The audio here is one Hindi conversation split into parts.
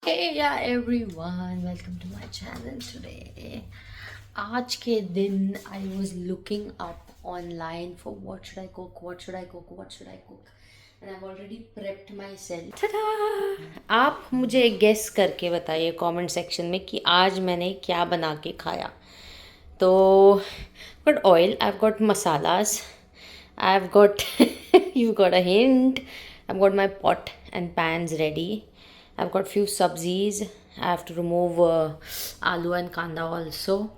Hey yeah everyone, welcome to my channel today. आज के दिन I was looking up online for what should I cook, what should I cook, and I've already prepped myself. Ta-da! आप मुझे गेस करके बताइए कमेंट सेक्शन में कि आज मैंने क्या बना के खाया. तो got oil, I've got masalas, I've got you've got a hint. I've got my pot and pans ready. I've got few sabzis. I have to remove aloo and kanda also.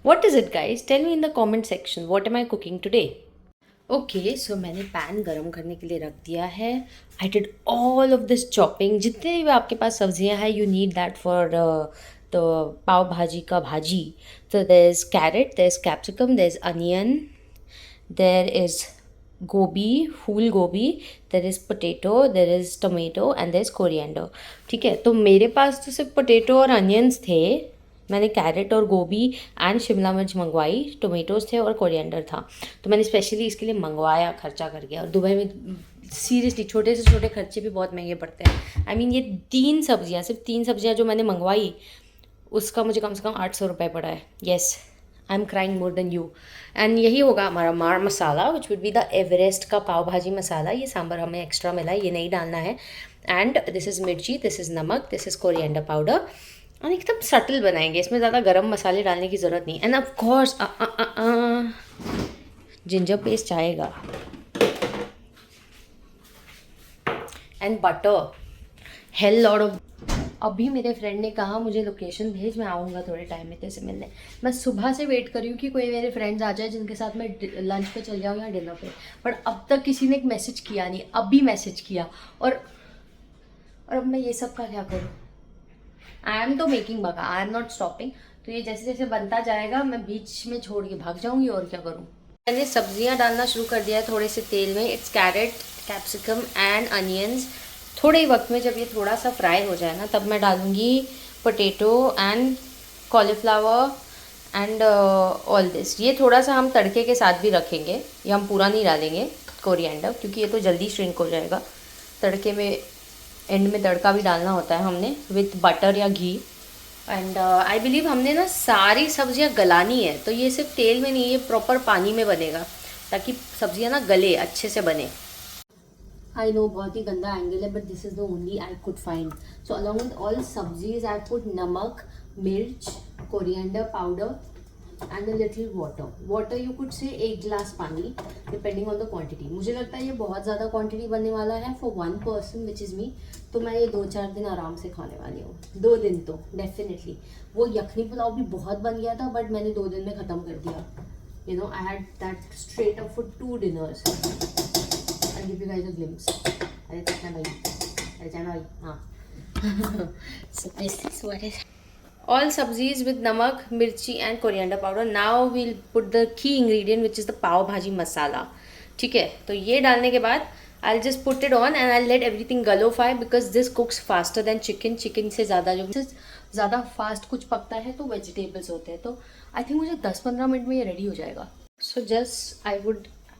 What is it, guys? Tell me in the comment section. What am I cooking today? Okay so मैंने पैन गरम करने के लिए रख दिया है. I did all of this chopping. जितने भी आपके पास सब्जियां हैं you need that for the pav bhaji का भाजी. तो there is carrot, there is capsicum, there is onion, there is gobi, फूल गोभी, there is potato, there is tomato and there is coriander. ठीक है, तो मेरे पास तो सिर्फ पोटैटो और अनियंस थे. मैंने कैरेट और गोभी एंड शिमला मिर्च मंगवाई, टोमेटोज़ थे और कोरिएंडर था. तो मैंने स्पेशली इसके लिए मंगवाया, खर्चा कर गया. और दुबई में सीरियसली छोटे से छोटे खर्चे भी बहुत महंगे पड़ते हैं. आई मीन ये सिर्फ तीन सब्जियाँ जो मैंने मंगवाई उसका मुझे कम से कम 800 रुपये पड़ा है. Yes, I am crying more than you. And यही होगा हमारा मार masala which would be the Everest का पाव भाजी मसाला. ये सांभर हमें एक्स्ट्रा मिला है, ये नहीं डालना है. एंड दिस इज़ मिर्ची, दिस इज़ नमक, दिस इज़ कोरिएंडर पाउडर. और एकदम सटल बनाएंगे, इसमें ज़्यादा गरम मसाले डालने की ज़रूरत नहीं. And of course ginger paste आएगा and butter, hell lot of. अभी मेरे फ्रेंड ने कहा मुझे लोकेशन भेज, मैं आऊँगा थोड़े टाइम में तेरे से मिलने. मैं सुबह से वेट कर रही हूँ कि कोई मेरे फ्रेंड्स आ जाए जिनके साथ मैं लंच पे चल जाऊँ या डिनर पे. बट अब तक किसी ने एक मैसेज किया नहीं. अभी मैसेज किया और अब मैं ये सब का क्या करूँ. आई एम तो मेकिंग बगा, आई एम नॉट स्टॉपिंग. तो ये जैसे जैसे बनता जाएगा मैं बीच में छोड़ के भाग जाऊँगी और क्या करूँ. मैंने सब्जियाँ डालना शुरू कर दिया है थोड़े से तेल में. It's carrot, capsicum and onions. थोड़े ही वक्त में जब ये थोड़ा सा फ्राई हो जाए ना तब मैं डालूँगी potato and cauliflower and all this. ये थोड़ा सा हम तड़के के साथ भी रखेंगे, ये हम पूरा नहीं डालेंगे कोरिएंडर क्योंकि ये तो जल्दी श्रिंक हो जाएगा. तड़के में एंड में तड़का भी डालना होता है हमने विथ बटर या घी. एंड आई बिलीव हमने ना सारी सब्जियां गलानी है, तो ये सिर्फ तेल में नहीं, ये प्रॉपर पानी में बनेगा ताकि सब्जियां ना गले अच्छे से बने. आई नो बहुत ही गंदा एंगल है but this is the only I could find. So along with all सब्जीज आई पुट नमक, मिर्च, coriander powder and a little water you could say 1 गिलास पानी डिपेंडिंग ऑन द क्वांटिटी. मुझे लगता है ये बहुत ज़्यादा क्वांटिटी बनने वाला है for 1 person which is me. तो मैं ये 2-4 दिन आराम से खाने वाली हूँ. 2 दिन तो डेफिनेटली. वो यखनी पुलाव भी बहुत बन गया था बट मैंने 2 दिन में ख़त्म कर दिया. You know I had that straight up for 2 dinners. I'll give you guys a glimpse. अरे चखना भाई, हाँ. So this is what is all sabzis with namak, mirchi and coriander powder. Now we'll put the key ingredient which is the pav bhaji masala. ठीक है, तो ये डालने के बाद I'll just put it on and I'll let everything gulify because this cooks faster than chicken. Chicken से ज़्यादा फास्ट कुछ पकता है तो वेजिटेबल्स होते हैं. तो आई थिंक मुझे 10-15 मिनट में ये रेडी हो जाएगा. So just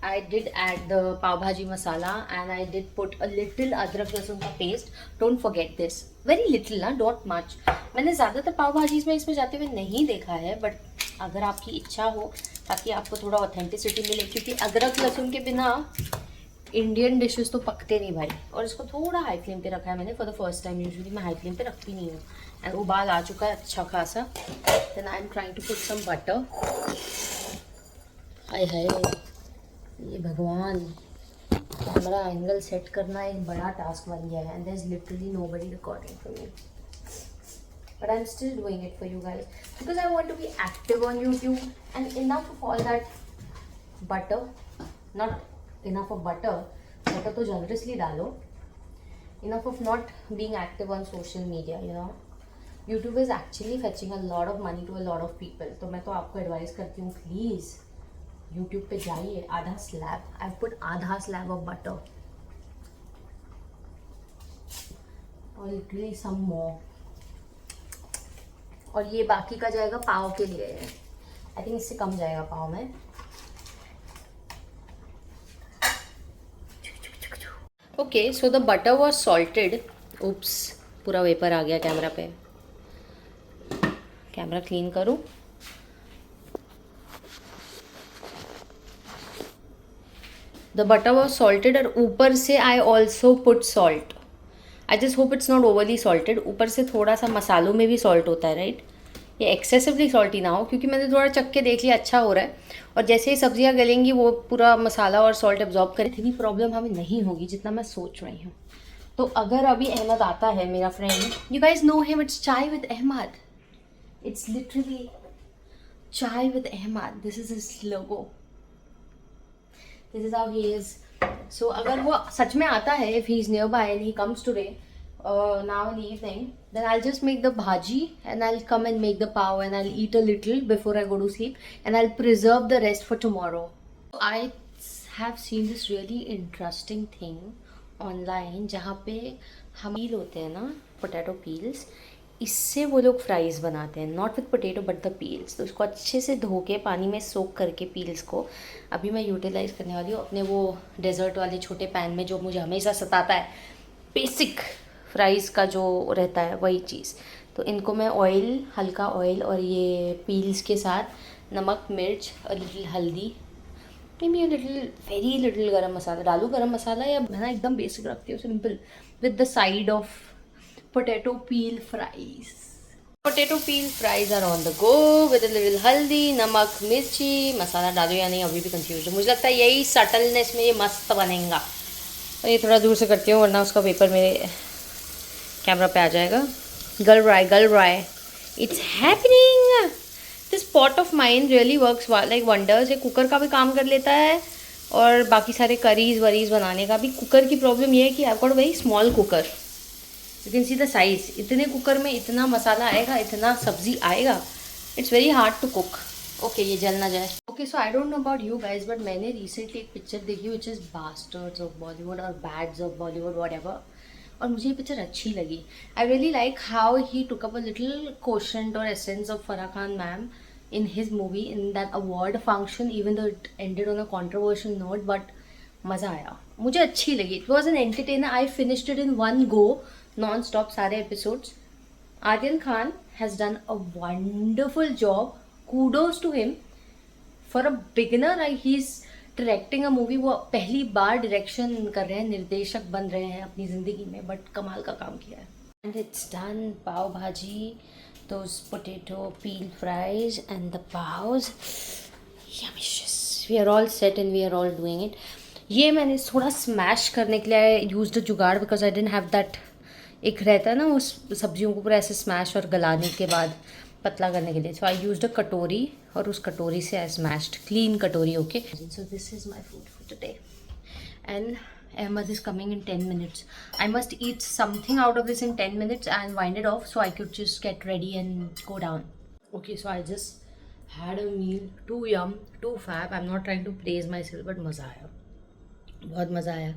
I did add the pav bhaji masala and I did put a little अदरक लहसुन का paste. Don't forget this. Very little ना, not much. मैंने ज़्यादातर पाव भाजीज़ में इसमें जाते हुए नहीं देखा है बट अगर आपकी इच्छा हो ताकि आपको थोड़ा ऑथेंटिसिटी मिले क्योंकि अदरक लहसुन के बिना इंडियन डिशेस तो पकते नहीं भाई. और इसको थोड़ा हाई फ्लेम पे रखा है मैंने for the first time. Usually मैं हाई फ्लेम पे रखती नहीं हूँ. एंड उबाल आ चुका है अच्छा खासा. Then I am trying to put some butter. हाय हाय ये भगवान, कैमरा एंगल सेट करना एक बड़ा टास्क बन गया है. And there is literally nobody recording for me but I am still doing it for you guys because I want to be active on YouTube. And enough of all that butter, not enough of butter तो जनरसली डालो. Enough of not being active on social media. You know YouTube is actually fetching a lot of money to a lot of people. तो मैं तो आपको एडवाइस करती हूँ प्लीज़ यूट्यूब पे जाइए. आधा स्लैब, आई पुट आधा स्लैब ऑफ बटर और लिटरली सम मोर. और ये बाकी का जाएगा पाव के लिए. आई थिंक इससे कम जाएगा पाव में. Okay so the butter was salted. Oops, पूरा वेपर आ गया कैमरा पे। कैमरा क्लीन करूँ। द बटर वॉज सॉल्टेड और ऊपर से I also put salt. I just hope it's not overly salted. ऊपर से थोड़ा सा मसालों में भी सॉल्ट होता है, राइट? ये एक्सेसिवली सॉल्टी ना हो, क्योंकि मैंने थोड़ा चख के देख लिया अच्छा हो रहा है, और जैसे ही सब्जियां गलेंगी वो पूरा मसाला और सॉल्ट एब्जॉर्ब करे। इतनी प्रॉब्लम हमें नहीं होगी जितना मैं सोच रही हूँ। तो अगर अभी अहमद आता है, मेरा friend, you guys know him, it's chai with Ahmad. It's literally chai with Ahmad, this is his logo, this is how he is. So अगर वो सच में आता है, if he is near by and he comes today now in the evening, then I'll just make the bhaji and I'll come and make the pav and I'll eat a little before I go to sleep and I'll preserve the rest for tomorrow. I have seen this really interesting thing online जहाँ पे हम पील होते हैं ना, पोटैटो पील्स, इससे वो लोग फ्राइज़ बनाते हैं, not with potato but the peels. तो उसको अच्छे से धो के पानी में सोक करके पील्स को अभी मैं यूटिलाइज़ करने वाली हूँ अपने वो डेजर्ट वाले छोटे पैन में, जो मुझे हमेशा सताता है, बेसिक फ्राइज़ का जो रहता है वही चीज़। तो इनको मैं ऑयल, हल्का ऑयल और ये पील्स के साथ नमक, मिर्च, और लिटिल हल्दी, may be little, very little गरम मसाला डालूँ। गरम मसाला या मैं ना एकदम बेसिक रखती हूँ, simple, with the side of potato peel fries. Potato peel fries are on the go with little haldi, namak, मिर्ची। मसाला डालो या नहीं अभी भी कंफ्यूज हूँ। मुझे लगता है यही सटलनेस में ये मस्त बनेगा। और ये थोड़ा दूर से करती हूँ वरना उसका पेपर मेरे कैमरा पे आ जाएगा। गल रहा है। It's happening. This pot of mine really works like wonders. ये कुकर का भी काम कर लेता है और बाकी सारे करीज वरीज बनाने का भी। कुकर की प्रॉब्लम ये है कि I got a very small cooker, you can see the size. इतने कुकर में इतना मसाला आएगा, इतना सब्जी आएगा, it's very hard to cook. Okay, ये जल ना जाए। Okay, so I don't know about you guys, but मैंने रिसेंटली एक पिक्चर देखी which is Bastards of Bollywood और बैड्स ऑफ बॉलीवुड, व्हाटएवर, और मुझे ये पिक्चर अच्छी लगी। I really like how he took up a little question और essence of Farah Khan ma'am in his movie, in that award function, even though it ended on a controversial note, but मज़ा आया, मुझे अच्छी लगी। It was an entertainer. I finished it in one go, non-stop, सारे episodes. Aryan Khan has done a wonderful job. Kudos to him. For a beginner, he's directing a movie. वो पहली बार direction कर रहे हैं, निर्देशक बन रहे हैं अपनी ज़िंदगी में, but कमाल का काम किया है। And it's done. पाव भाजी, those potato peel fries and the paws, yummicious. We are all set and we are all doing it. ये मैंने थोड़ा स्मैश करने के लिए यूज्ड जुगाड़, because I didn't have that. एक रहता है ना उस सब्जियों को पूरा ऐसे स्मैश और गलाने के बाद पतला करने के लिए। सो आई यूज्ड अ कटोरी और उस कटोरी से आई स्मैश्ड, क्लीन कटोरी। Okay, so this is my food for today and Ahmed is coming in 10 minutes. I must eat something out of this in 10 minutes and wind it off so I could just get ready and go down. Okay, so I just had a meal. Too yum, too fab. I'm not trying to praise myself, but मज़ा आया, बहुत मज़ा आया।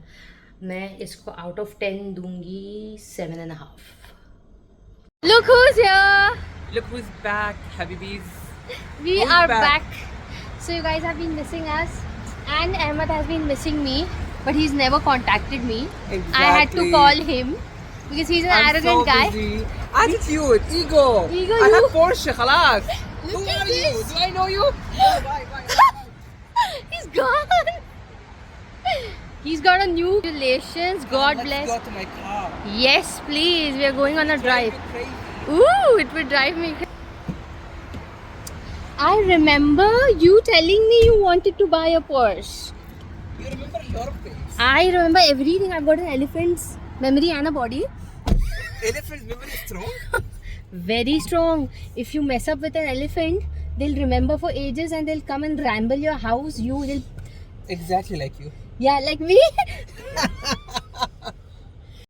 मैं इसको out of 10 दूंगी 7.5. Look who's here! Look who's back, Habibis. We are back. So you guys have been missing us and Ahmed has been missing me. But he's never contacted me. Exactly. I had to call him because he's an arrogant guy. Busy. Attitude, ego. Ego, I you. have Porsche, khalas. Who Look are at you? this. Do I know you? Oh, bye. He's gone. He's got a new relations. God bless. Let's go to my car. Yes, please. We are going on a drive. Drive me crazy. Ooh, it would drive me crazy. I remember you telling me you wanted to buy a Porsche. You remember your face. I remember everything. I've got an elephant's memory and a body. Elephant's memory is strong. Very strong. If you mess up with an elephant, they'll remember for ages and they'll come and ramble your house. You will. Exactly like you. Yeah, like me.